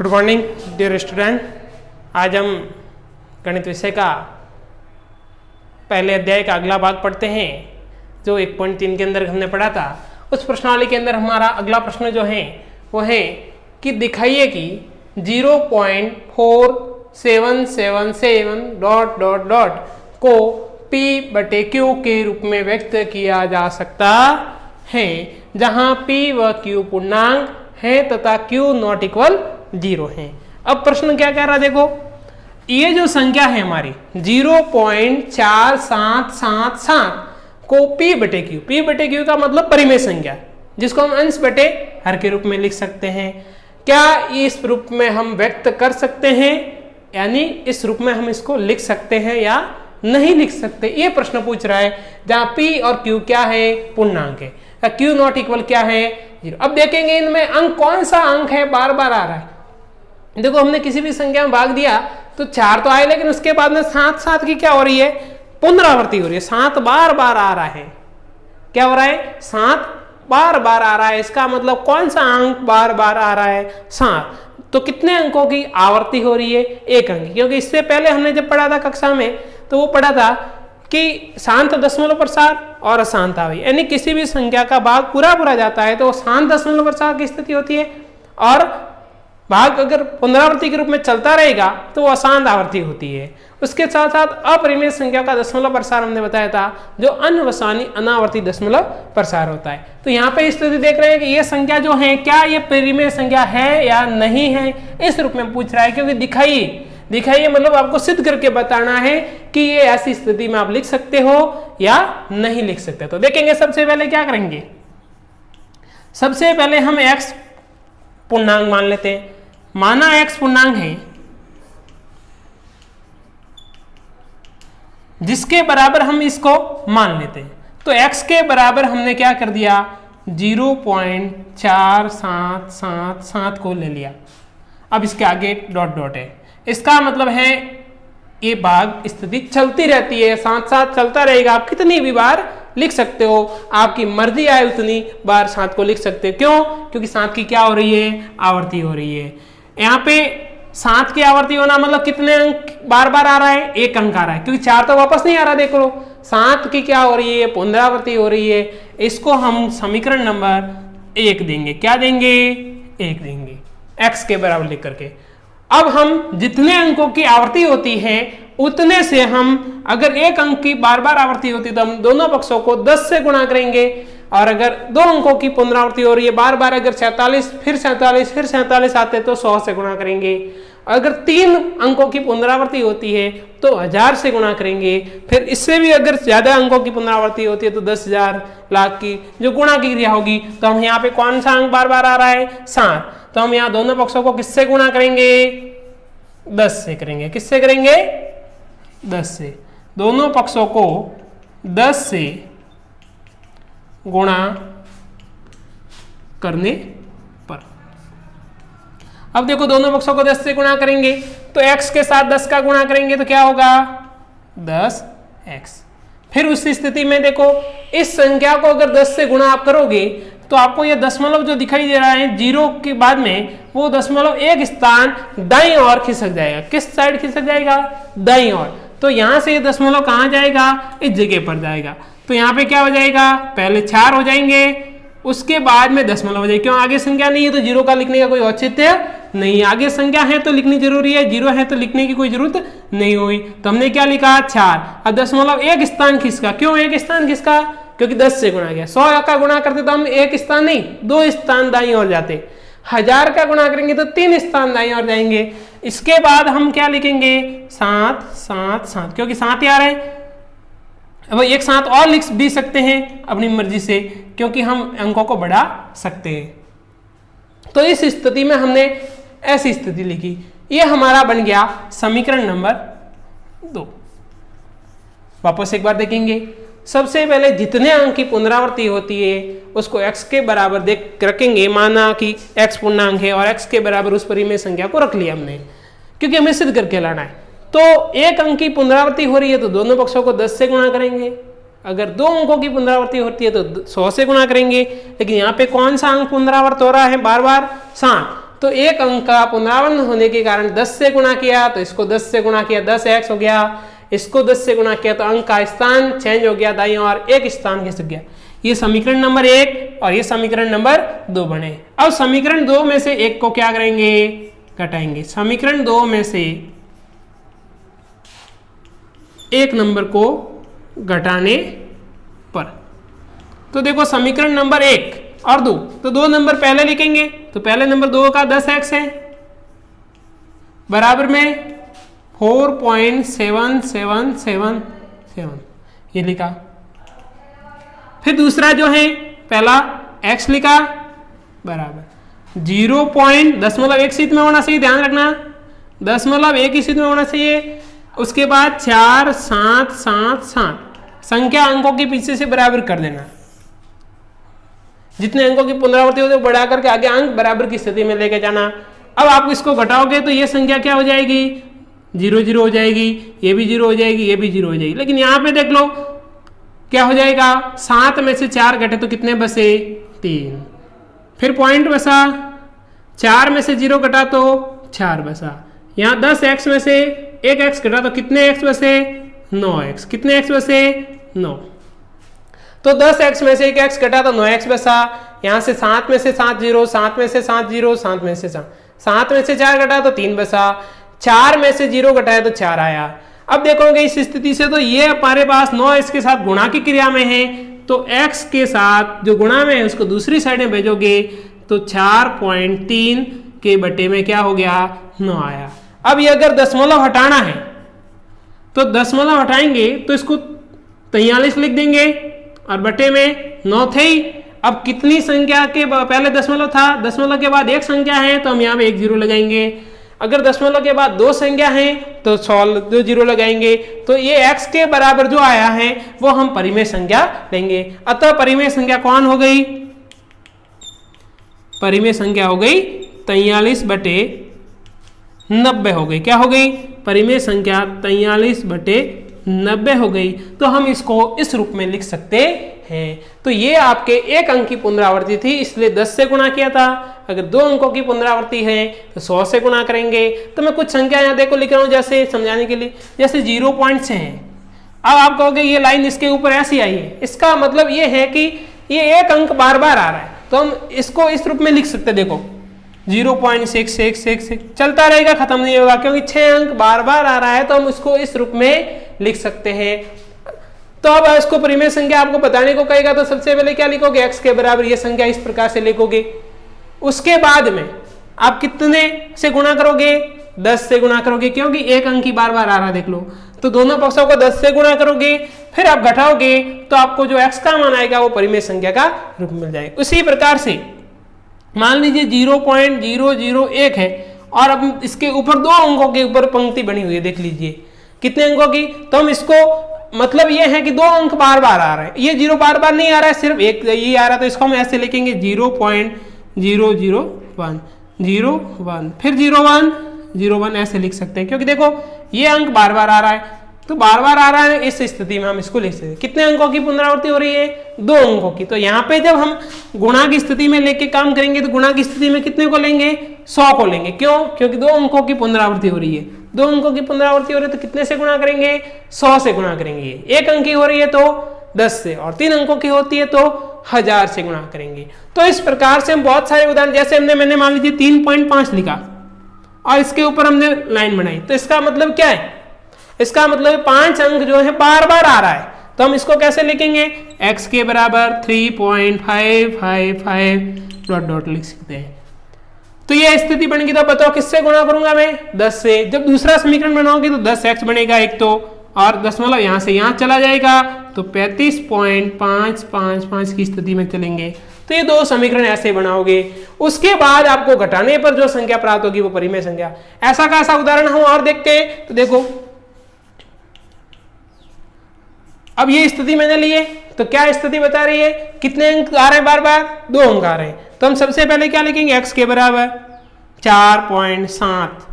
Good morning dear student. आज हम गणित विषय का पहले अध्याय का अगला भाग पढ़ते हैं जो 1.3 के अंदर हमने पढ़ा था। उस प्रश्नावली के अंदर हमारा अगला प्रश्न जो है वो है कि दिखाइए कि 0.4777 डॉट डॉट डॉट को P बटे Q के रूप में व्यक्त किया जा सकता है जहां P व Q पूर्णांक है तथा Q नॉट इक्वल 0 है। अब प्रश्न क्या कह रहा है, देखो ये जो संख्या है हमारी 0.4777 को P बटे Q का मतलब परिमेय संख्या जिसको हम अंश बटे हर के रूप में लिख सकते हैं। क्या इस रूप में हम व्यक्त कर सकते हैं, यानी इस रूप में हम इसको लिख सकते हैं या नहीं लिख सकते, ये प्रश्न पूछ रहा है। जहां P और Q क्या है, पूर्णांक है। Q नॉट इक्वल क्या है, 0। अब देखेंगे इनमें अंक कौन सा अंक है बार बार आ रहा है। देखो हमने किसी भी संख्या में भाग दिया तो 4 तो आए, लेकिन उसके बाद में 7 की क्या हो रही है, पुनरावृत्ति हो रही है। 7 बार बार आ रहा है। क्या हो रहा है, 7 बार बार आ रहा है। इसका मतलब कौन सा अंक बार बार आ रहा है, 7। तो कितने अंकों की आवर्ती हो रही है, 1 अंक। क्योंकि इससे पहले हमने जब पढ़ा था कक्षा में तो वो पढ़ा था कि शांत दशमलव प्रसार और अशांत आवर्ती, यानी किसी भी संख्या का भाग पूरा जाता है तो शांत दशमलव प्रसार की स्थिति होती है और भाग अगर पुनरावृत्ति के रूप में चलता रहेगा तो वो अशांत आवर्ती होती है। उसके साथ साथ अपरिमेय संख्या का दशमलव प्रसार हमने बताया था जो अनवसानी अनावर्ती दशमलव प्रसार होता है। तो यहाँ पे स्थिति देख रहे हैं कि ये संख्या जो है क्या ये परिमेय संख्या है या नहीं है, इस रूप में पूछ रहा है। क्योंकि दिखाइए मतलब आपको सिद्ध करके बताना है कि ये ऐसी स्थिति में आप लिख सकते हो या नहीं लिख सकते। तो देखेंगे सबसे पहले क्या करेंगे, सबसे पहले हम x पूर्णांक मान लेते हैं। माना x पूर्णांक है जिसके बराबर हम इसको मान लेते हैं। तो x के बराबर हमने क्या कर दिया, 0.4777 को ले लिया। अब इसके आगे डॉट डॉट है, इसका मतलब है ये भाग स्थिति चलती रहती है, साथ साथ चलता रहेगा। आप कितनी भी बार लिख सकते हो, आपकी मर्जी आए उतनी बार 7 को लिख सकते हो। क्यों, क्योंकि 7 की क्या हो रही है, आवर्ती हो रही है। यहाँ पे 7 की आवर्ती होना मतलब कितने अंक बार बार आ रहा है, 1 अंक आ रहा है। क्योंकि 4 तो वापस नहीं आ रहा। देख लो 7 की क्या हो रही है, पुनरावृत्ति हो रही है। इसको हम समीकरण नंबर 1 देंगे। क्या देंगे, 1 देंगे x के बराबर लिख करके। अब हम जितने अंकों की आवर्ती होती है उतने से हम, अगर 1 अंक की बार बार आवर्ती होती तो हम दोनों पक्षों को 10 से गुणा करेंगे। और अगर 2 अंकों की पुनरावृत्ति हो रही है बार बार, अगर 47 फिर 47 आते तो 100 से गुणा करेंगे। अगर 3 अंकों की पुनरावृत्ति होती है तो 1000 से गुणा करेंगे। फिर इससे भी अगर ज्यादा अंकों की पुनरावृत्ति होती है तो 10,000 लाख की जो गुणा की क्रिया होगी। तो हम यहाँ पे कौन सा अंक बार बार आ रहा है, 7। तो हम यहाँ दोनों पक्षों को किससे गुणा करेंगे, 10 से करेंगे। किससे करेंगे, 10 से। दोनों पक्षों को 10 से गुणा करने पर, अब देखो दोनों पक्षों को 10 से गुणा करेंगे तो x के साथ 10 का गुणा करेंगे तो क्या होगा, 10x। फिर उस स्थिति में देखो इस संख्या को अगर 10 से गुणा आप करोगे तो आपको यह दशमलव जो दिखाई दे रहा है 0 के बाद में, वो दशमलव एक स्थान दाईं ओर खिसक जाएगा। किस साइड खिसक जाएगा, दाईं ओर। तो यहां से ये दशमलव कहां जाएगा, इस जगह पर जाएगा। तो यहाँ पे क्या हो जाएगा, पहले 4 हो जाएंगे, उसके बाद में दशमलव हो जाएगा। क्यों, आगे संख्या नहीं है तो 0 का लिखने का कोई औचित्य नहीं। आगे संख्या है तो लिखनी जरूरी है, 0 है तो लिखने की कोई जरूरत नहीं हुई। तो हमने क्या लिखा, 4। अब दशमलव एक स्थान खिसका। क्यों एक स्थान खिसका, क्योंकि 10 से गुणा गया। 100 का गुणा करते तो हम एक स्थान नहीं 2 स्थान दाईं ओर जाते। 1000 का गुणा करेंगे तो 3 स्थान दाईं ओर जाएंगे। इसके बाद हम क्या लिखेंगे, 7 7 7, क्योंकि 7 ही आ रहे हैं। अब एक साथ और लिख भी सकते हैं अपनी मर्जी से, क्योंकि हम अंकों को बढ़ा सकते हैं। तो इस स्थिति में हमने ऐसी स्थिति लिखी। ये हमारा बन गया समीकरण नंबर 2। वापस एक बार देखेंगे। सबसे पहले जितने अंक की पुनरावृत्ति होती है उसको x के बराबर देख रखेंगे। माना कि x पूर्णांक है और x के बराबर उस परिमेय संख्या को रख लिया हमने, क्योंकि हमें सिद्ध करके लाना है। तो 1 अंक की पुनरावृत्ति हो रही है तो दोनों पक्षों को 10 से गुणा करेंगे। अगर 2 अंकों की पुनरावृत्ति होती है तो 100 से गुणा करेंगे। लेकिन यहाँ पे कौन सा अंक पुनरावृत्त हो रहा है बार बार, 7। तो एक अंक का पुनरावृत्त होने के कारण 10 से गुणा किया तो इसको 10 से गुणा किया 10x हो गया, इसको 10 से गुणा किया तो अंक का स्थान चेंज हो गया, दाईं ओर एक स्थान खिसक गया। ये समीकरण नंबर 1 और ये समीकरण नंबर 2 बने। अब समीकरण 2 में से एक को क्या करेंगे, घटाएंगे। समीकरण 2 में से एक नंबर को घटाने पर, तो देखो समीकरण नंबर 1 और 2, तो 2 नंबर पहले लिखेंगे, तो पहले नंबर 2 का 10x है बराबर में 4.7777 ये लिखा। फिर दूसरा जो है पहला x लिखा बराबर 0.1 में होना चाहिए, ध्यान रखना 0.1 में होना चाहिए। उसके बाद 4 7 7 7 संख्या अंकों के पीछे से बराबर कर देना, जितने अंकों की पुनरावृत्ति होती है बढ़ा करके आगे अंक बराबर की स्थिति में लेके जाना। अब आप इसको घटाओगे तो ये संख्या क्या हो जाएगी, 0 0 हो जाएगी, ये भी 0 हो जाएगी, ये भी 0 हो जाएगी। लेकिन यहाँ पे देख लो क्या हो जाएगा, 7 में से 4 घटे तो कितने बसे, 3। फिर पॉइंट बसा, 4 में से 0 घटा तो 4 बसा। यहाँ 10x में से 1x घटा तो कितने x बसे, 9x। कितने x बसे, 9। तो 10x में से 1x घटा तो 9x बसा। यहाँ से 7 में से 7 0, 7 में से 7 0, 7 में से 7 में से 4 घटा तो 3 बसा। 4 में से 0 घटाया तो 4 आया। अब देखोगे इस स्थिति से तो ये हमारे पास 9x के साथ गुणा की क्रिया में है, तो x के साथ जो गुणा में है उसको दूसरी साइड में भेजोगे तो 4.3 के बटे में क्या हो गया, 9 आया। अब ये अगर दशमलव हटाना है तो दशमलव हटाएंगे तो इसको 43 लिख देंगे और बटे में 9 थे ही। अब कितनी संख्या के पहले दशमलव था, दशमलव के बाद एक संख्या है तो हम यहाँ पे 1 0 लगाएंगे। अगर दशमलव के बाद 2 संख्या है तो 2 0 लगाएंगे। तो ये x के बराबर जो आया है वो हम परिमेय संख्या लेंगे। अतः परिमेय संख्या कौन हो गई, परिमेय संख्या हो गई 43/90 हो गई। क्या हो गई, परिमेय संख्या 43/90 हो गई। तो हम इसको इस रूप में लिख सकते हैं। तो ये आपके एक अंक की पुनरावृत्ति थी, इसलिए 10 से गुणा किया था। अगर 2 अंकों की पुनरावृत्ति है तो 100 से गुणा करेंगे। तो मैं कुछ संख्या यहाँ देखो लिख रहा हूँ जैसे समझाने के लिए, जैसे 0 पॉइंट से है। अब आप कहोगे ये लाइन इसके ऊपर ऐसी आई है, इसका मतलब ये है कि ये एक अंक बार बार आ रहा है, तो हम इसको इस रूप में लिख सकते। देखो 0.6666 चलता रहेगा, खत्म नहीं होगा, क्योंकि 6 अंक बार बार आ रहा है, तो हम इसको इस रूप में लिख सकते हैं। तो अब इसको परिमेय संख्या आपको बताने को कहेगा तो सबसे पहले क्या लिखोगे, x के बराबर ये संख्या इस प्रकार से लिखोगे। उसके बाद में आप कितने से गुणा करोगे, 10 से गुणा करोगे, क्योंकि एक अंक ही बार बार आ रहा है। देख लो, तो दोनों पक्षों को 10 से गुणा करोगे, फिर आप घटाओगे तो आपको जो x का मान आएगा वो परिमेय संख्या का रूप मिल जाएगा। उसी प्रकार से मान लीजिए 0.001 है और अब इसके ऊपर 2 अंकों के ऊपर पंक्ति बनी हुई है, देख लीजिए कितने अंकों की। तो हम इसको मतलब ये है कि 2 अंक बार बार आ रहा है, ये 0 बार बार नहीं आ रहा है, सिर्फ एक ये आ रहा है। तो इसको हम ऐसे लिखेंगे 0.001 01, फिर 01 01 ऐसे लिख सकते हैं, क्योंकि देखो ये अंक बार बार आ रहा है, तो बार बार आ रहा है। इस स्थिति में हम इसको लिख सकते हैं। कितने अंकों की पुनरावृत्ति हो रही है, 2 अंकों की। तो यहाँ पे जब हम गुणा की स्थिति में लेके काम करेंगे तो गुणा की स्थिति में कितने को लेंगे, 100 को लेंगे। क्यों, क्योंकि 2 अंकों की पुनरावृत्ति हो रही है। 2 अंकों की पुनरावृत्ति हो रही है तो कितने से गुणा करेंगे, 100 से गुणा करेंगे। 1 अंक की हो रही है तो 10 से, और 3 अंकों की होती है तो 1000 से गुणा करेंगे। तो इस प्रकार से हम बहुत सारे उदाहरण, जैसे मैंने मान लीजिए 3.5 लिखा और इसके ऊपर हमने लाइन बनाई, तो इसका मतलब क्या है, इसका मतलब 5 अंक जो है बार बार आ रहा है। तो हम इसको कैसे लिखेंगे, x के बराबर 3.555 डॉट डॉट लिख सकते हैं। तो ये स्थिति बन गई। तो बताओ किससे गुणा करूंगा मैं, 10 से। जब दूसरा समीकरण बनाओगे तो 10x बनेगा एक तो, और दशमलव यहां से यहां चला जाएगा तो 35.555 की स्थिति में चलेंगे। तो ये 2 समीकरण ऐसे बनाओगे। उसके बाद आपको घटाने पर जो संख्या प्राप्त होगी वो परिमेय संख्या। ऐसा का ऐसा उदाहरण हम और देखते हैं। तो देखो अब ये स्थिति मैंने लिए, तो क्या स्थिति बता रही है, कितने अंक आ रहे हैं, बार बार 2 अंक आ रहे हैं। तो हम सबसे पहले क्या लिखेंगे, x के बराबर 4.7।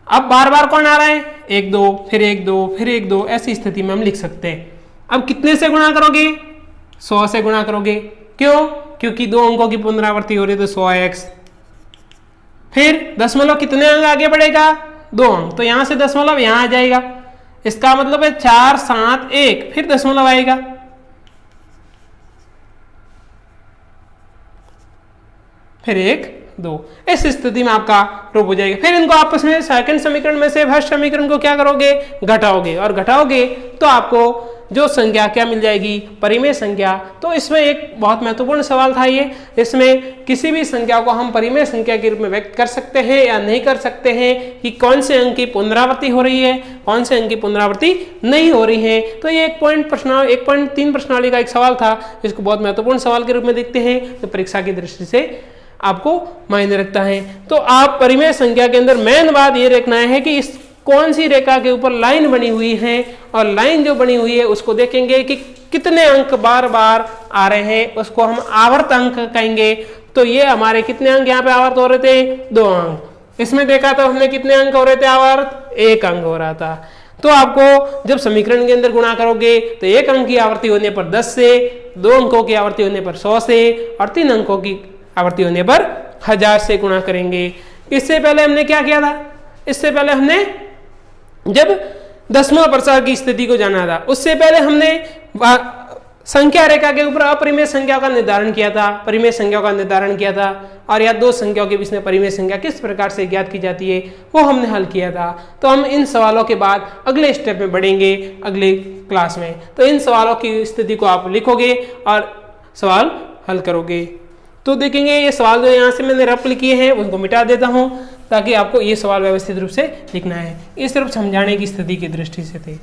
अब बार बार कौन आ रहा है, 1 2 फिर 1 2 फिर 1 2, ऐसी स्थिति में हम लिख सकते हैं। अब कितने से गुणा करोगे, 100 से गुणा करोगे। क्यों, क्योंकि 2 अंकों की पुनरावृत्ति हो रही है तो 100x फिर दशमलव कितने अंक आगे बढ़ेगा, 2 अंक, तो यहां से दशमलव यहां आ जाएगा, इसका मतलब है 4 7 1, फिर दशमलव आएगा, फिर 1 2, इस स्थिति में आपका प्रूफ हो जाएगा। फिर इनको आपस में सेकंड समीकरण में से फर्स्ट समीकरण को क्या करोगे, घटाओगे, और घटाओगे तो आपको जो संख्या क्या मिल जाएगी, परिमेय संख्या। तो इसमें एक बहुत महत्वपूर्ण सवाल था ये, इसमें किसी भी संख्या को हम परिमेय संख्या के रूप में व्यक्त कर सकते हैं या नहीं कर सकते हैं, कि कौन से अंक की पुनरावृत्ति हो रही है, कौन से अंक की पुनरावृत्ति नहीं हो रही है। तो ये 1.3 प्रश्नावली का एक सवाल था, इसको बहुत महत्वपूर्ण सवाल के रूप में देखते हैं, तो परीक्षा की दृष्टि से आपको मायने रखता है। तो आप परिमेय संख्या के अंदर मेन बात ये रखना है कि इस कौन सी रेखा के ऊपर लाइन बनी हुई है, और लाइन जो बनी हुई है उसको देखेंगे कि कितने अंक बार बार आ रहे हैं, उसको हम आवर्त अंक कहेंगे। तो ये हमारे कितने अंक यहाँ पे आवर्त हो रहे थे, 2 अंक। इसमें देखा तो हमने कितने अंक हो रहे थे आवर्त, 1 अंक हो रहा था। तो आपको जब समीकरण के अंदर गुणा करोगे तो 1 अंक की आवर्ती होने पर 10 से, 2 अंकों की आवर्ती होने पर 100 से, और 3 अंकों की आवर्ती होने पर 1000 से गुणा करेंगे। इससे पहले हमने क्या किया था, इससे पहले हमने जब दसवां प्रसार की स्थिति को जाना था, उससे पहले हमने संख्या रेखा के ऊपर अपरिमेय संख्या का निर्धारण किया था, परिमेय संख्या का निर्धारण किया था, और या 2 संख्याओं के बीच में परिमेय संख्या किस प्रकार से ज्ञात की जाती है वो हमने हल किया था। तो हम इन सवालों के बाद अगले स्टेप में बढ़ेंगे अगले क्लास में। तो इन सवालों की स्थिति को आप लिखोगे और सवाल हल करोगे। तो देखेंगे ये सवाल जो यहाँ से मैंने रफ किए हैं उनको मिटा देता हूँ, ताकि आपको ये सवाल व्यवस्थित रूप से लिखना है। ये सिर्फ समझाने की स्थिति की दृष्टि से थे।